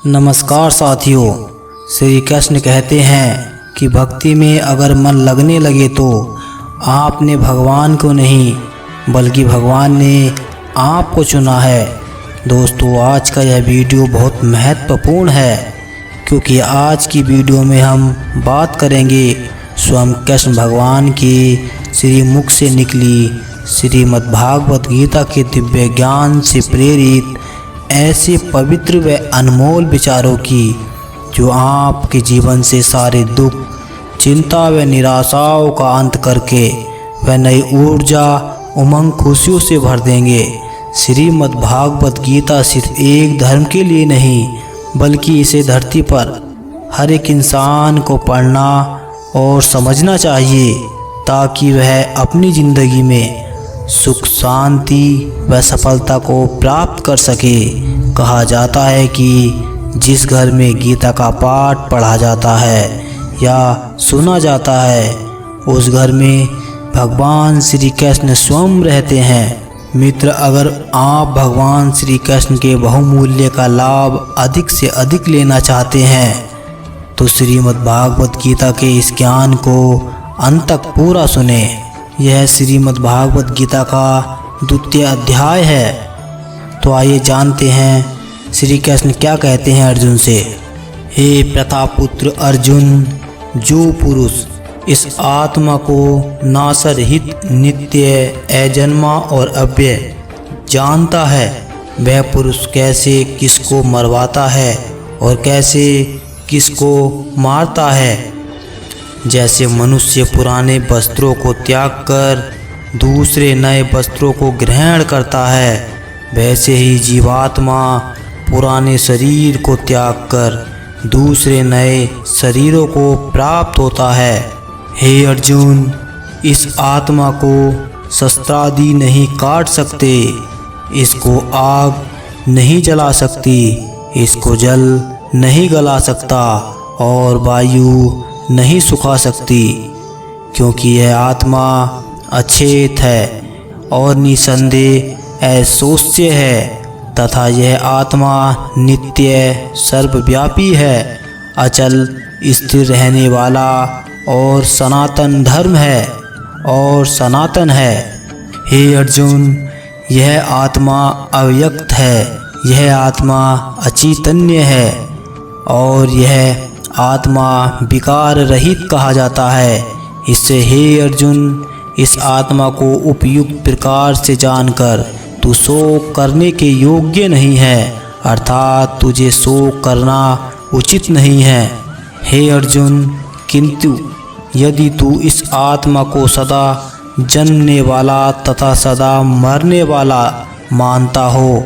नमस्कार साथियों। श्री कृष्ण कहते हैं कि भक्ति में अगर मन लगने लगे तो आपने भगवान को नहीं बल्कि भगवान ने आपको चुना है। दोस्तों, आज का यह वीडियो बहुत महत्वपूर्ण है क्योंकि आज की वीडियो में हम बात करेंगे स्वयं कृष्ण भगवान की श्री मुख से निकली श्रीमद् भागवत गीता के दिव्य ज्ञान से प्रेरित ऐसे पवित्र व अनमोल विचारों की जो आपके जीवन से सारे दुख, चिंता व निराशाओं का अंत करके वह नई ऊर्जा, उमंग, खुशियों से भर देंगे। श्रीमद् भागवत गीता सिर्फ एक धर्म के लिए नहीं बल्कि इसे धरती पर हर एक इंसान को पढ़ना और समझना चाहिए ताकि वह अपनी ज़िंदगी में सुख, शांति व सफलता को प्राप्त कर सके। कहा जाता है कि जिस घर में गीता का पाठ पढ़ा जाता है या सुना जाता है उस घर में भगवान श्री कृष्ण स्वयं रहते हैं। मित्र, अगर आप भगवान श्री कृष्ण के बहुमूल्य का लाभ अधिक से अधिक लेना चाहते हैं तो श्रीमद् भागवत गीता के इस ज्ञान को अंत तक पूरा सुने। यह श्रीमद् भागवत गीता का द्वितीय अध्याय है। तो आइए जानते हैं श्री कृष्ण क्या कहते हैं अर्जुन से। हे प्रतापपुत्र अर्जुन, जो पुरुष इस आत्मा को नासरहित, नित्य, अजन्मा और अव्यय जानता है वह पुरुष कैसे किसको मरवाता है और कैसे किसको मारता है। जैसे मनुष्य पुराने वस्त्रों को त्याग कर दूसरे नए वस्त्रों को ग्रहण करता है, वैसे ही जीवात्मा पुराने शरीर को त्याग कर दूसरे नए शरीरों को प्राप्त होता है। हे अर्जुन, इस आत्मा को शस्त्रादि नहीं काट सकते, इसको आग नहीं जला सकती, इसको जल नहीं गला सकता और वायु नहीं सुखा सकती, क्योंकि यह आत्मा अचेत है और निसंदेह अशोच्य है तथा यह आत्मा नित्य, सर्वव्यापी है, अचल, स्थिर रहने वाला और सनातन धर्म है और सनातन है। हे अर्जुन, यह आत्मा अव्यक्त है, यह आत्मा अचैतन्य है और यह आत्मा विकार रहित कहा जाता है। इससे हे अर्जुन, इस आत्मा को उपयुक्त प्रकार से जानकर तू शोक करने के योग्य नहीं है, अर्थात तुझे शोक करना उचित नहीं है। हे अर्जुन, किंतु यदि तू इस आत्मा को सदा जन्मने वाला तथा सदा मरने वाला मानता हो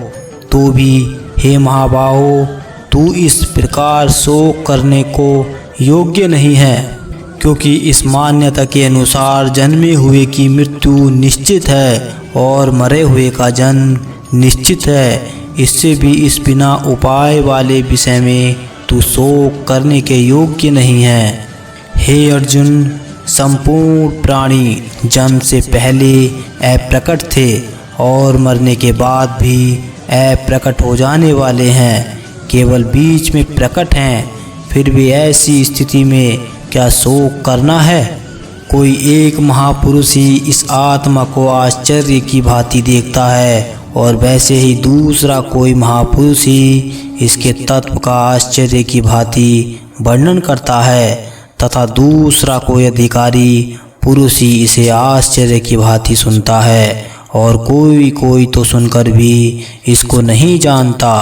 तो भी हे महाबाहो, तू इस प्रकार शोक करने को योग्य नहीं है, क्योंकि इस मान्यता के अनुसार जन्मे हुए की मृत्यु निश्चित है और मरे हुए का जन्म निश्चित है। इससे भी इस बिना उपाय वाले विषय में तू शोक करने के योग्य नहीं है। हे अर्जुन, संपूर्ण प्राणी जन्म से पहले अप्रकट थे और मरने के बाद भी अप्रकट हो जाने वाले हैं, केवल बीच में प्रकट हैं। फिर भी ऐसी स्थिति में क्या शोक करना है। कोई एक महापुरुष ही इस आत्मा को आश्चर्य की भांति देखता है और वैसे ही दूसरा कोई महापुरुष ही इसके तत्व का आश्चर्य की भांति वर्णन करता है तथा दूसरा कोई अधिकारी पुरुष ही इसे आश्चर्य की भांति सुनता है और कोई कोई तो सुनकर भी इसको नहीं जानता।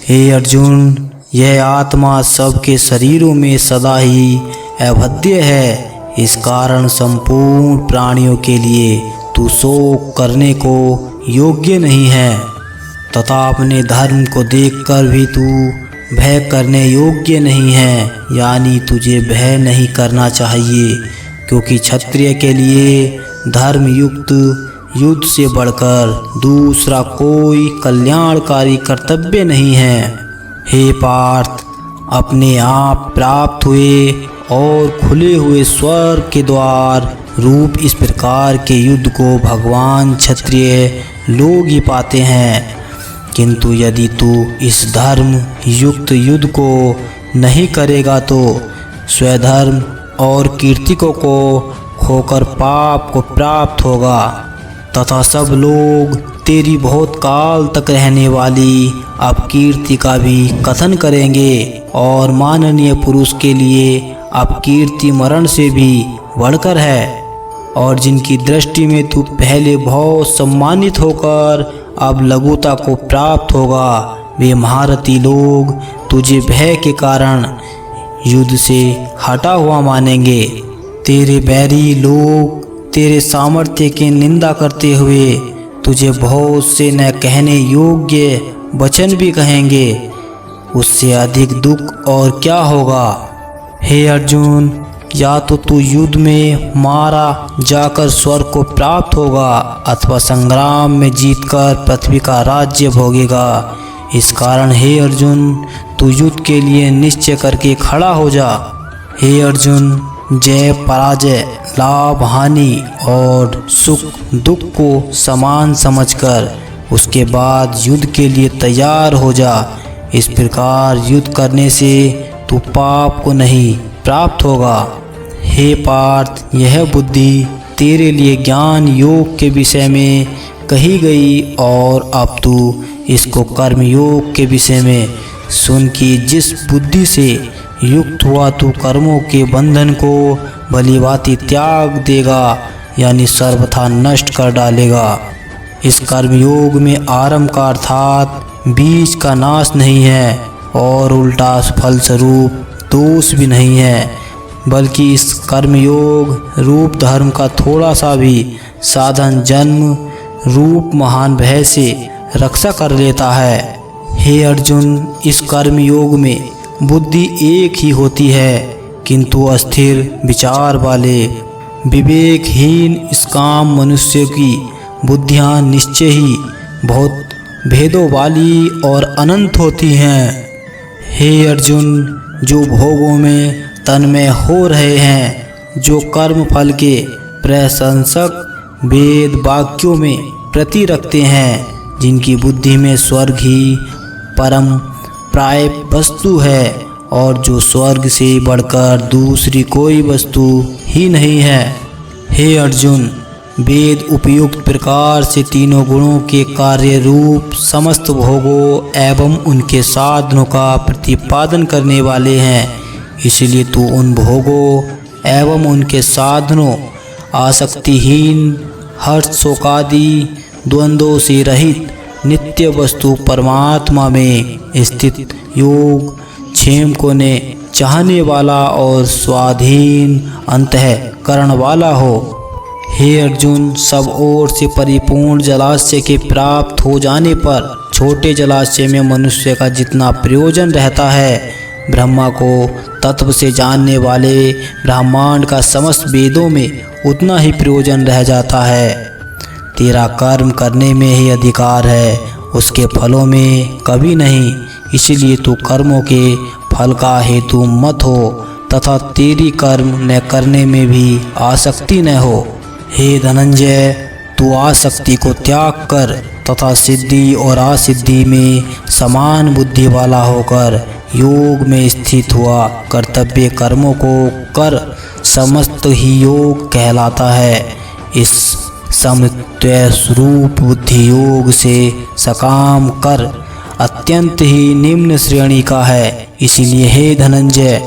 हे अर्जुन, यह आत्मा सबके शरीरों में सदा ही अभेद्य है। इस कारण संपूर्ण प्राणियों के लिए तू शोक करने को योग्य नहीं है तथा अपने धर्म को देखकर भी तू भय करने योग्य नहीं है, यानी तुझे भय नहीं करना चाहिए, क्योंकि क्षत्रिय के लिए धर्म युक्त युद्ध से बढ़कर दूसरा कोई कल्याणकारी कर्तव्य नहीं है। हे पार्थ, अपने आप प्राप्त हुए और खुले हुए स्वर्ग के द्वार रूप इस प्रकार के युद्ध को भगवान क्षत्रिय लोग ही पाते हैं। किंतु यदि तू इस धर्म युक्त युद्ध को नहीं करेगा तो स्वधर्म और कीर्तिकों को खोकर पाप को प्राप्त होगा तथा सब लोग तेरी बहुत काल तक रहने वाली अपकीर्ति का भी कथन करेंगे और माननीय पुरुष के लिए अपकीर्ति मरण से भी बढ़कर है। और जिनकी दृष्टि में तू पहले बहुत सम्मानित होकर अब लघुता को प्राप्त होगा, वे महारथी लोग तुझे भय के कारण युद्ध से हटा हुआ मानेंगे। तेरे बैरी लोग तेरे सामर्थ्य की निंदा करते हुए तुझे बहुत से न कहने योग्य वचन भी कहेंगे। उससे अधिक दुख और क्या होगा। हे अर्जुन, या तो तू युद्ध में मारा जाकर स्वर्ग को प्राप्त होगा अथवा संग्राम में जीतकर पृथ्वी का राज्य भोगेगा। इस कारण हे अर्जुन, तू युद्ध के लिए निश्चय करके खड़ा हो जा। हे अर्जुन, जय पराजय, लाभ हानि और सुख दुख को समान समझकर उसके बाद युद्ध के लिए तैयार हो जा। इस प्रकार युद्ध करने से तू पाप को नहीं प्राप्त होगा। हे पार्थ, यह बुद्धि तेरे लिए ज्ञान योग के विषय में कही गई और अब तू इसको कर्म योग के विषय में सुन कि जिस बुद्धि से युक्त हुआ तू कर्मों के बंधन को भलीभांति त्याग देगा यानी सर्वथा नष्ट कर डालेगा। इस कर्मयोग में आरंभ का अर्थात बीज का नाश नहीं है और उल्टा फलस्वरूप दोष भी नहीं है, बल्कि इस कर्मयोग रूप धर्म का थोड़ा सा भी साधन जन्म रूप महान भय से रक्षा कर लेता है। हे अर्जुन, इस कर्मयोग में बुद्धि एक ही होती है किंतु अस्थिर विचार वाले विवेकहीन इस काम मनुष्य की बुद्धियाँ निश्चय ही बहुत भेदों वाली और अनंत होती हैं। हे अर्जुन, जो भोगों में तन्मय हो रहे हैं, जो कर्म फल के प्रशंसक वेद वाक्यों में प्रति रखते हैं, जिनकी बुद्धि में स्वर्ग ही परम प्राय वस्तु है और जो स्वर्ग से बढ़कर दूसरी कोई वस्तु ही नहीं है। हे अर्जुन, वेद उपयुक्त प्रकार से तीनों गुणों के कार्य रूप समस्त भोगों एवं उनके साधनों का प्रतिपादन करने वाले हैं। इसलिए तू उन भोगों एवं उनके साधनों आसक्तिहीन हर्ष शोकादि द्वंद्वों से रहित नित्य वस्तु परमात्मा में स्थित योग क्षेम को ने चाहने वाला और स्वाधीन अंतःकरण वाला हो। हे अर्जुन, सब ओर से परिपूर्ण जलाशय के प्राप्त हो जाने पर छोटे जलाशय में मनुष्य का जितना प्रयोजन रहता है, ब्रह्मा को तत्व से जानने वाले ब्रह्मांड का समस्त वेदों में उतना ही प्रयोजन रह जाता है। तेरा कर्म करने में ही अधिकार है, उसके फलों में कभी नहीं। इसलिए तू कर्मों के फल का हेतु मत हो तथा तेरी कर्म न करने में भी आसक्ति न हो। हे धनंजय, तू आसक्ति को त्याग कर तथा सिद्धि और असिद्धि में समान बुद्धि वाला होकर योग में स्थित हुआ कर्तव्य कर्मों को कर, समस्त ही योग कहलाता है। इस समत्वय स्वरूप बुद्धि योग से सकाम कर अत्यंत ही निम्न श्रेणी का है। इसीलिए हे धनंजय,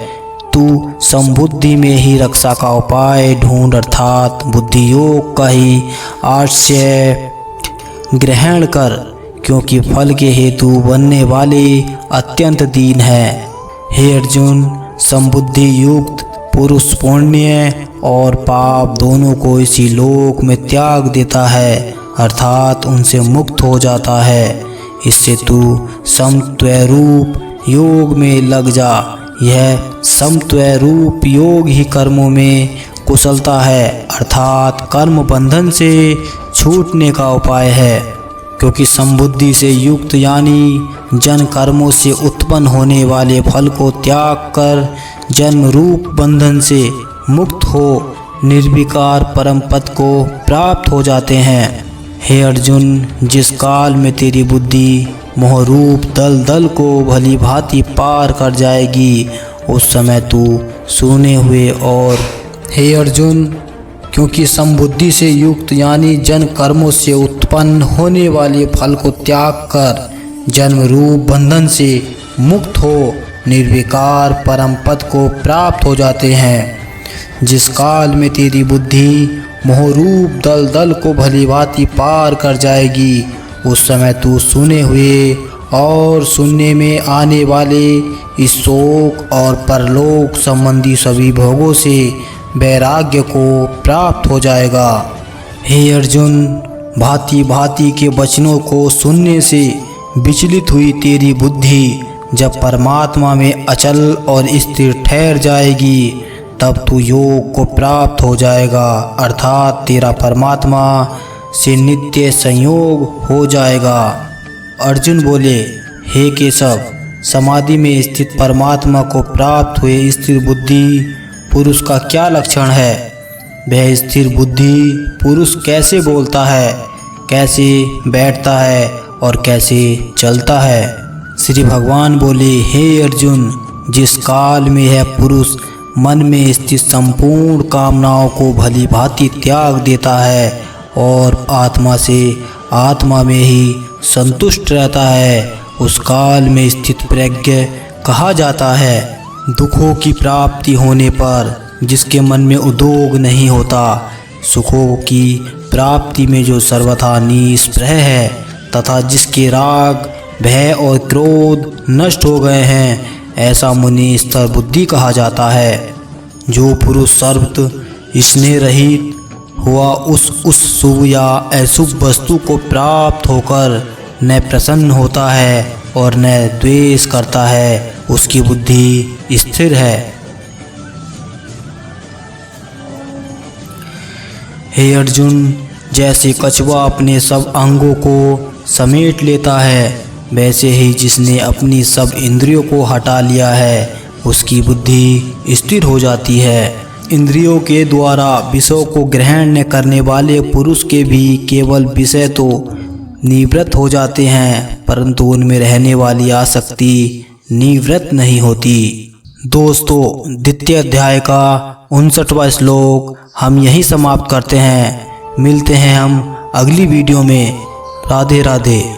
तू समबुद्धि में ही रक्षा का उपाय ढूंढ अर्थात बुद्धि योग का ही आश्रय ग्रहण कर, क्योंकि फल के हेतु बनने वाले अत्यंत दीन है। हे अर्जुन, समबुद्धि युक्त पुरुष पुण्य और पाप दोनों को इसी लोक में त्याग देता है अर्थात उनसे मुक्त हो जाता है। इससे तू समत्वय रूप योग में लग जा। यह समत्वय रूप योग ही कर्मों में कुशलता है अर्थात कर्म बंधन से छूटने का उपाय है, क्योंकि समबुद्धि से युक्त यानी जन कर्मों से उत्पन्न होने वाले फल को त्याग कर जन्म रूप बंधन से मुक्त हो निर्विकार परम पद को प्राप्त हो जाते हैं। हे अर्जुन, जिस काल में तेरी बुद्धि मोहरूप दलदल को भली भांति पार कर जाएगी, उस समय तू सुने हुए और हे अर्जुन, क्योंकि समबुद्धि से युक्त यानी जन कर्मों से उत्पन्न होने वाले फल को त्याग कर जन्म रूप बंधन से मुक्त हो निर्विकार परम पद को प्राप्त हो जाते हैं। जिस काल में तेरी बुद्धि मोहरूप दलदल को भली भांति पार कर जाएगी, उस समय तू सुने हुए और सुनने में आने वाले इस शोक और परलोक संबंधी सभी भोगों से वैराग्य को प्राप्त हो जाएगा। हे अर्जुन, भांति भांति के वचनों को सुनने से विचलित हुई तेरी बुद्धि जब परमात्मा में अचल और स्थिर ठहर जाएगी, तब तू योग को प्राप्त हो जाएगा, अर्थात तेरा परमात्मा से नित्य संयोग हो जाएगा। अर्जुन बोले, हे केशव, समाधि में स्थित परमात्मा को प्राप्त हुए स्थिर बुद्धि पुरुष का क्या लक्षण है? वह स्थिर बुद्धि पुरुष कैसे बोलता है, कैसे बैठता है और कैसे चलता है? श्री भगवान बोले, हे अर्जुन, जिस काल में यह पुरुष मन में स्थित संपूर्ण कामनाओं को भली भांति त्याग देता है और आत्मा से आत्मा में ही संतुष्ट रहता है, उस काल में स्थित प्रज्ञ कहा जाता है। दुखों की प्राप्ति होने पर जिसके मन में उद्योग नहीं होता, सुखों की प्राप्ति में जो सर्वथा निस्पृह है तथा जिसके राग भय और क्रोध नष्ट हो गए हैं, ऐसा मुनि स्तर बुद्धि कहा जाता है। जो पुरुष सर्वत्र स्नेह रहित हुआ उस शुभ या अशुभ वस्तु को प्राप्त होकर न प्रसन्न होता है और न द्वेष करता है, उसकी बुद्धि स्थिर है। हे अर्जुन, जैसे कछुआ अपने सब अंगों को समेट लेता है, वैसे ही जिसने अपनी सब इंद्रियों को हटा लिया है, उसकी बुद्धि स्थिर हो जाती है। इंद्रियों के द्वारा विषयों को ग्रहण न करने वाले पुरुष के भी केवल विषय तो निवृत्त हो जाते हैं, परंतु उनमें रहने वाली आसक्ति निवृत्त नहीं होती। दोस्तों, द्वितीय अध्याय का 59वां श्लोक हम यहीं समाप्त करते हैं। मिलते हैं हम अगली वीडियो में। राधे राधे।